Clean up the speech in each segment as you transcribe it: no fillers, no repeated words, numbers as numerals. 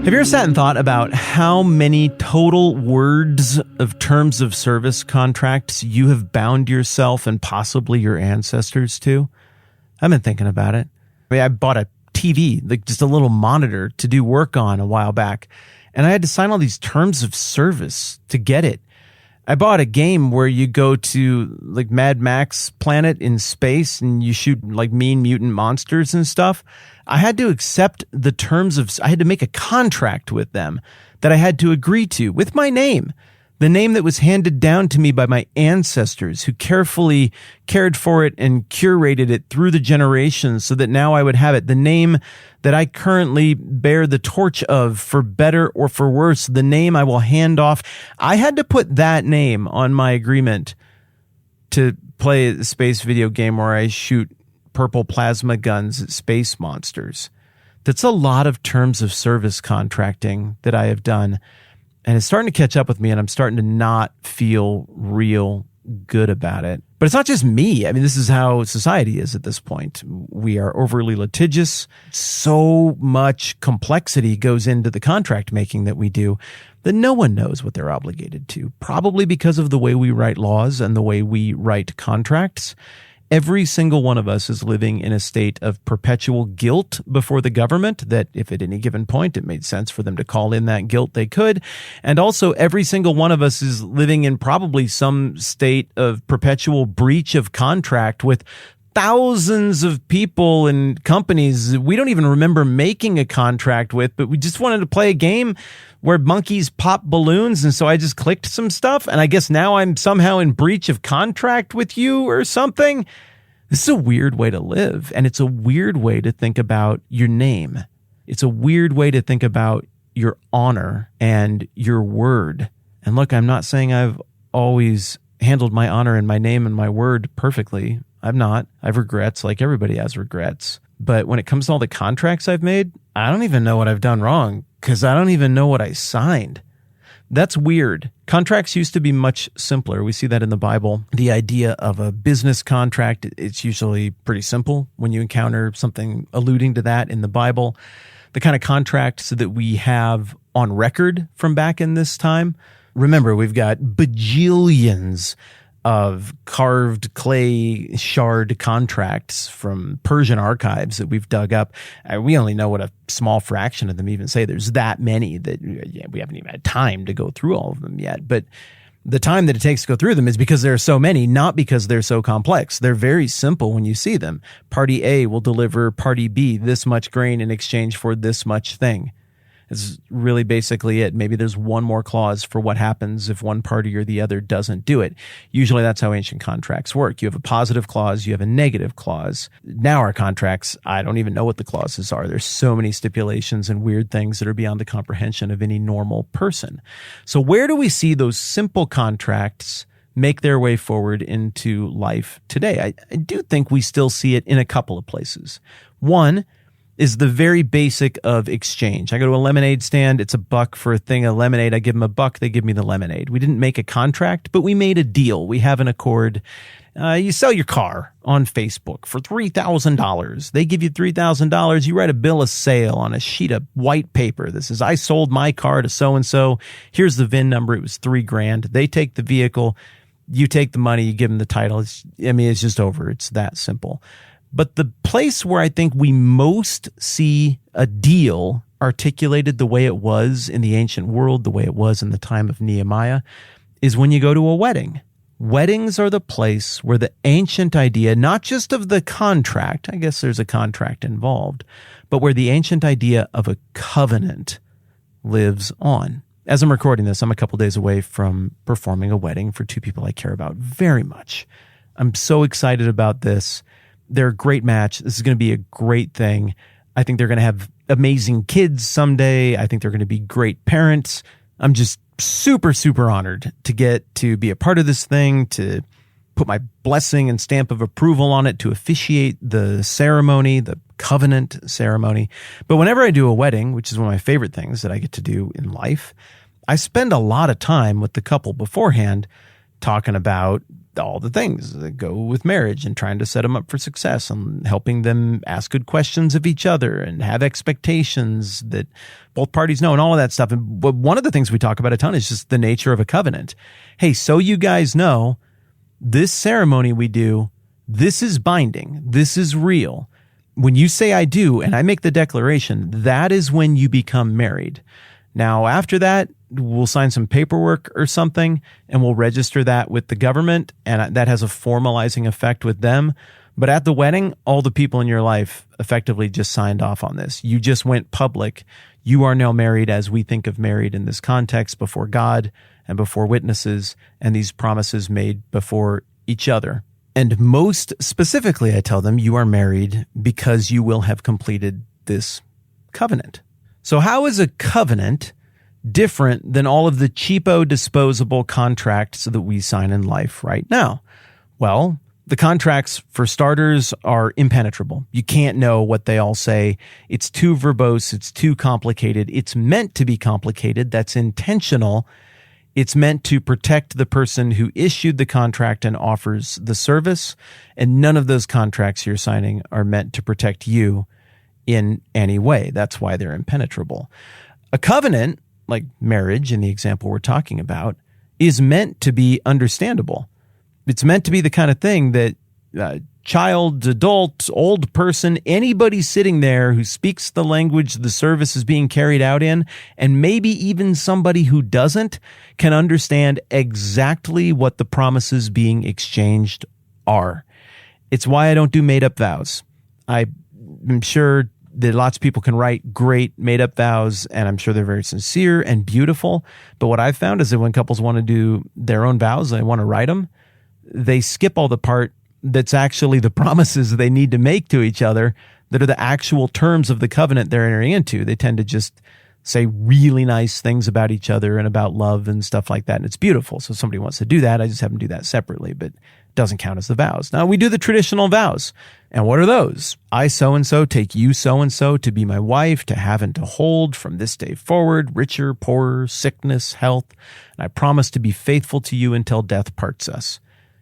Have you ever sat and thought about how many total words of terms of service contracts you have bound yourself and possibly your ancestors to? I've been thinking about it. I bought a TV, like just a little monitor to do work on a while back, and I had to sign all these terms of service to get it. I bought a game where you go to like Mad Max planet in space and you shoot like mean mutant monsters and stuff. I had to accept the I had to make a contract with them that I had to agree to with my name. The name that was handed down to me by my ancestors who carefully cared for it and curated it through the generations so that now I would have it. The name that I currently bear the torch of, for better or for worse, the name I will hand off. I had to put that name on my agreement to play a space video game where I shoot purple plasma guns at space monsters. That's a lot of terms of service contracting that I have done. And it's starting to catch up with me, and I'm starting to not feel real good about it. But it's not just me. I mean, this is how society is at this point. We are overly litigious. So much complexity goes into the contract making that we do that no one knows what they're obligated to, probably because of the way we write laws and the way we write contracts. Every single one of us is living in a state of perpetual guilt before the government that if at any given point it made sense for them to call in that guilt, they could. And also every single one of us is living in probably some state of perpetual breach of contract with thousands of people and companies we don't even remember making a contract with, but we just wanted to play a game where monkeys pop balloons. And so I just clicked some stuff. And I guess now I'm somehow in breach of contract with you or something. This is a weird way to live. And it's a weird way to think about your name. It's a weird way to think about your honor and your word. And look, I'm not saying I've always handled my honor and my name and my word perfectly. I've not. I have regrets like everybody has regrets. But when it comes to all the contracts I've made, I don't even know what I've done wrong because I don't even know what I signed. That's weird. Contracts used to be much simpler. We see that in the Bible. The idea of a business contract, it's usually pretty simple when you encounter something alluding to that in the Bible. The kind of contracts that we have on record from back in this time. Remember, we've got bajillions of carved clay shard contracts from Persian archives that we've dug up. We only know what a small fraction of them even say. There's that many that we haven't even had time to go through all of them yet. But the time that it takes to go through them is because there are so many, not because they're so complex. They're very simple when you see them. Party A will deliver Party B this much grain in exchange for this much thing. It's really basically it. Maybe there's one more clause for what happens if one party or the other doesn't do it. Usually that's how ancient contracts work. You have a positive clause, you have a negative clause. Now our contracts, I don't even know what the clauses are. There's so many stipulations and weird things that are beyond the comprehension of any normal person. So where do we see those simple contracts make their way forward into life today? I do think we still see it in a couple of places. One is the very basic of exchange. I go to a lemonade stand. It's $1 for a thing of lemonade. I give them $1. They give me the lemonade. We didn't make a contract, but we made a deal. We have an accord. You sell your car on Facebook for $3,000. They give you $3,000. You write a bill of sale on a sheet of white paper that says, I sold my car to so-and-so. Here's the VIN number. It was $3,000. They take the vehicle. You take the money. You give them the title. It's just over. It's that simple. But the place where I think we most see a deal articulated the way it was in the ancient world, the way it was in the time of Nehemiah, is when you go to a wedding. Weddings are the place where the ancient idea, not just of the contract, I guess there's a contract involved, but where the ancient idea of a covenant lives on. As I'm recording this, I'm a couple days away from performing a wedding for two people I care about very much. I'm so excited about this. They're a great match. This is going to be a great thing. I think they're going to have amazing kids someday. I think they're going to be great parents. I'm just super, super honored to get to be a part of this thing, to put my blessing and stamp of approval on it, to officiate the ceremony, the covenant ceremony. But whenever I do a wedding, which is one of my favorite things that I get to do in life, I spend a lot of time with the couple beforehand talking about all the things that go with marriage and trying to set them up for success and helping them ask good questions of each other and have expectations that both parties know and all of that stuff. But one of the things we talk about a ton is just the nature of a covenant. Hey, so you guys know, this ceremony we do, this is binding. This is real. When you say I do and I make the declaration, that is when you become married. Now, after that, we'll sign some paperwork or something and we'll register that with the government, and that has a formalizing effect with them. But at the wedding, all the people in your life effectively just signed off on this. You just went public. You are now married as we think of married in this context, before God and before witnesses, and these promises made before each other. And most specifically, I tell them, you are married because you will have completed this covenant. So how is a covenant different than all of the cheapo disposable contracts that we sign in life right now? Well, the contracts, for starters, are impenetrable. You can't know what they all say. It's too verbose. It's too complicated. It's meant to be complicated. That's intentional. It's meant to protect the person who issued the contract and offers the service. And none of those contracts you're signing are meant to protect you in any way. That's why they're impenetrable. A covenant, like marriage in the example we're talking about, is meant to be understandable. It's meant to be the kind of thing that child, adult, old person, anybody sitting there who speaks the language the service is being carried out in, and maybe even somebody who doesn't, can understand exactly what the promises being exchanged are. It's why I don't do made-up vows. I'm sure that lots of people can write great made-up vows, and I'm sure they're very sincere and beautiful. But what I've found is that when couples want to do their own vows, they want to write them, they skip all the part that's actually the promises they need to make to each other that are the actual terms of the covenant they're entering into. They tend to just say really nice things about each other and about love and stuff like that. And it's beautiful. So if somebody wants to do that, I just have them do that separately, but it doesn't count as the vows. Now, we do the traditional vows. And what are those? I so-and-so take you so-and-so to be my wife, to have and to hold from this day forward, richer, poorer, sickness, health. And I promise to be faithful to you until death parts us.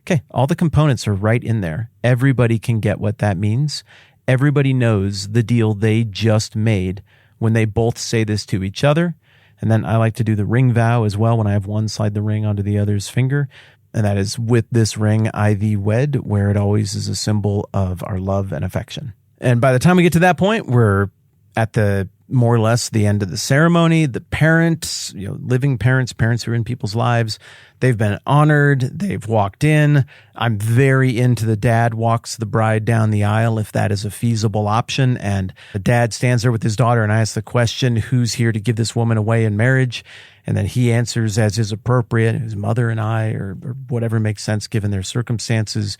Okay, all the components are right in there. Everybody can get what that means. Everybody knows the deal they just made when they both say this to each other. And then I like to do the ring vow as well when I have one slide the ring onto the other's finger. And that is, with this ring I thee wed, where it always is a symbol of our love and affection. And by the time we get to that point, we're at the more or less the end of the ceremony. The parents, living parents who are in people's lives, they've been honored. They've walked in. I'm very into the dad walks the bride down the aisle, if that is a feasible option. And the dad stands there with his daughter, and I ask the question, who's here to give this woman away in marriage? And then he answers as is appropriate, his mother and I, or whatever makes sense given their circumstances.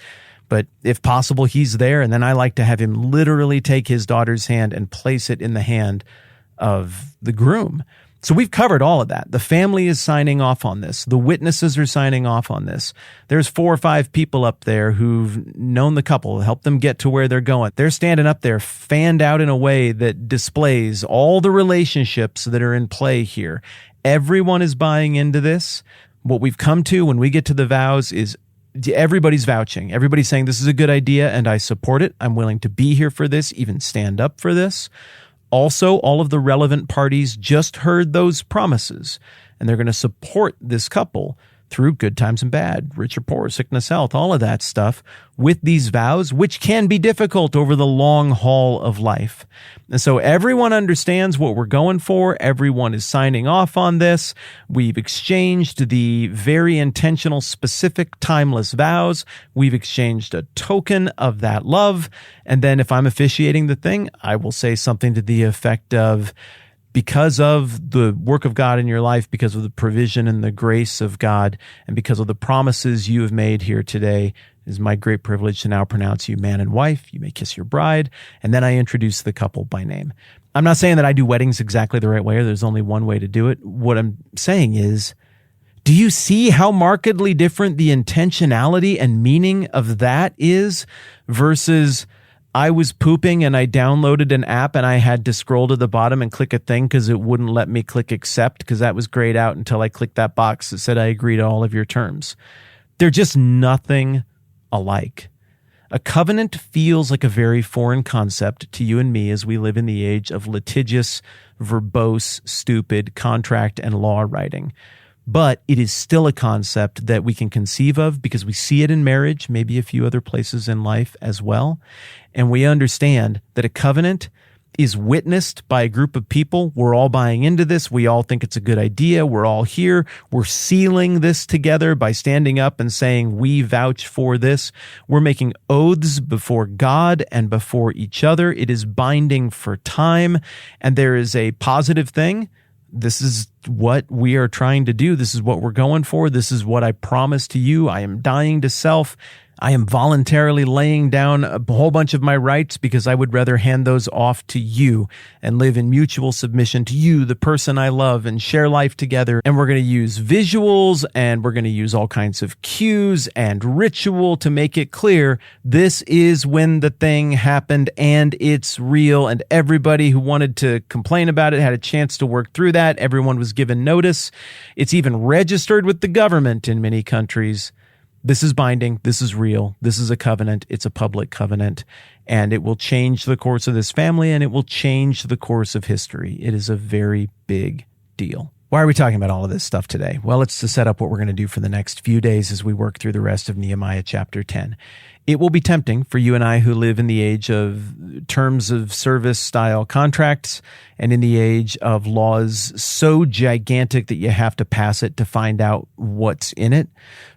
But if possible, he's there. And then I like to have him literally take his daughter's hand and place it in the hand of the groom. So we've covered all of that. The family is signing off on this. The witnesses are signing off on this. There's 4 or 5 people up there who've known the couple, helped them get to where they're going. They're standing up there fanned out in a way that displays all the relationships that are in play here. Everyone is buying into this. What we've come to when we get to the vows is everybody's vouching. Everybody's saying this is a good idea and I support it. I'm willing to be here for this, even stand up for this. Also, all of the relevant parties just heard those promises, and they're going to support this couple through good times and bad, rich or poor, sickness, health, all of that stuff with these vows, which can be difficult over the long haul of life. And so everyone understands what we're going for. Everyone is signing off on this. We've exchanged the very intentional, specific, timeless vows. We've exchanged a token of that love. And then if I'm officiating the thing, I will say something to the effect of, because of the work of God in your life, because of the provision and the grace of God, and because of the promises you have made here today, it is my great privilege to now pronounce you man and wife. You may kiss your bride. And then I introduce the couple by name. I'm not saying that I do weddings exactly the right way, or there's only one way to do it. What I'm saying is, do you see how markedly different the intentionality and meaning of that is versus I was pooping and I downloaded an app and I had to scroll to the bottom and click a thing because it wouldn't let me click accept because that was grayed out until I clicked that box that said I agree to all of your terms. They're just nothing alike. A covenant feels like a very foreign concept to you and me as we live in the age of litigious, verbose, stupid contract and law writing. But it is still a concept that we can conceive of because we see it in marriage, maybe a few other places in life as well. And we understand that a covenant is witnessed by a group of people. We're all buying into this. We all think it's a good idea. We're all here. We're sealing this together by standing up and saying, we vouch for this. We're making oaths before God and before each other. It is binding for time. And there is a positive thing. This is what we are trying to do. This is what we're going for. This is what I promise to you. I am dying to self. I am voluntarily laying down a whole bunch of my rights because I would rather hand those off to you and live in mutual submission to you, the person I love, and share life together. And we're going to use visuals and we're going to use all kinds of cues and ritual to make it clear this is when the thing happened and it's real. And everybody who wanted to complain about it had a chance to work through that. Everyone was given notice. It's even registered with the government in many countries. This is binding. This is real. This is a covenant. It's a public covenant, and it will change the course of this family, and it will change the course of history. It is a very big deal. Why are we talking about all of this stuff today? Well, it's to set up what we're going to do for the next few days as we work through the rest of Nehemiah chapter 10. It will be tempting for you and I who live in the age of terms of service style contracts and in the age of laws so gigantic that you have to pass it to find out what's in it,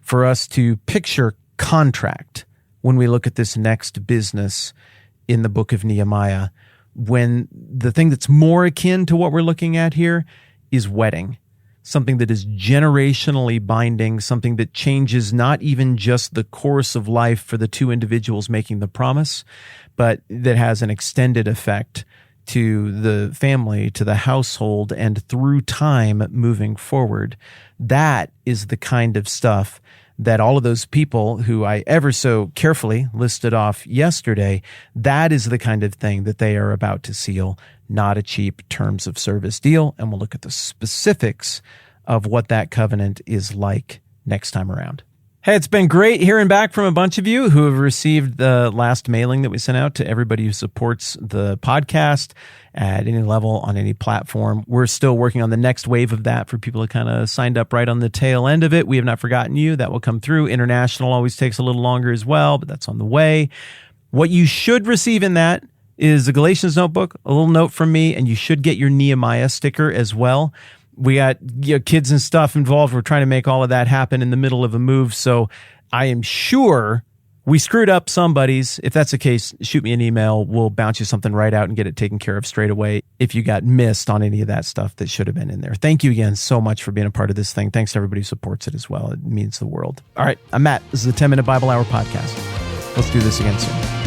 for us to picture contract when we look at this next business in the book of Nehemiah, when the thing that's more akin to what we're looking at here is wedding. Something that is generationally binding, something that changes not even just the course of life for the two individuals making the promise, but that has an extended effect to the family, to the household, and through time moving forward. That is the kind of stuff that all of those people who I ever so carefully listed off yesterday, that is the kind of thing that they are about to seal, not a cheap terms of service deal. And we'll look at the specifics of what that covenant is like next time around. Hey, it's been great hearing back from a bunch of you who have received the last mailing that we sent out to everybody who supports the podcast at any level on any platform. We're still working on the next wave of that for people who kind of signed up right on the tail end of it. We have not forgotten you. That will come through. International always takes a little longer as well, but that's on the way. What you should receive in that is a Galatians notebook, a little note from me, and you should get your Nehemiah sticker as well. We got kids and stuff involved. We're trying to make all of that happen in the middle of a move. So I am sure we screwed up somebody's. If that's the case, shoot me an email. We'll bounce you something right out and get it taken care of straight away if you got missed on any of that stuff that should have been in there. Thank you again so much for being a part of this thing. Thanks to everybody who supports it as well. It means the world. All right, I'm Matt. This is the 10-Minute Bible Hour podcast. Let's do this again soon.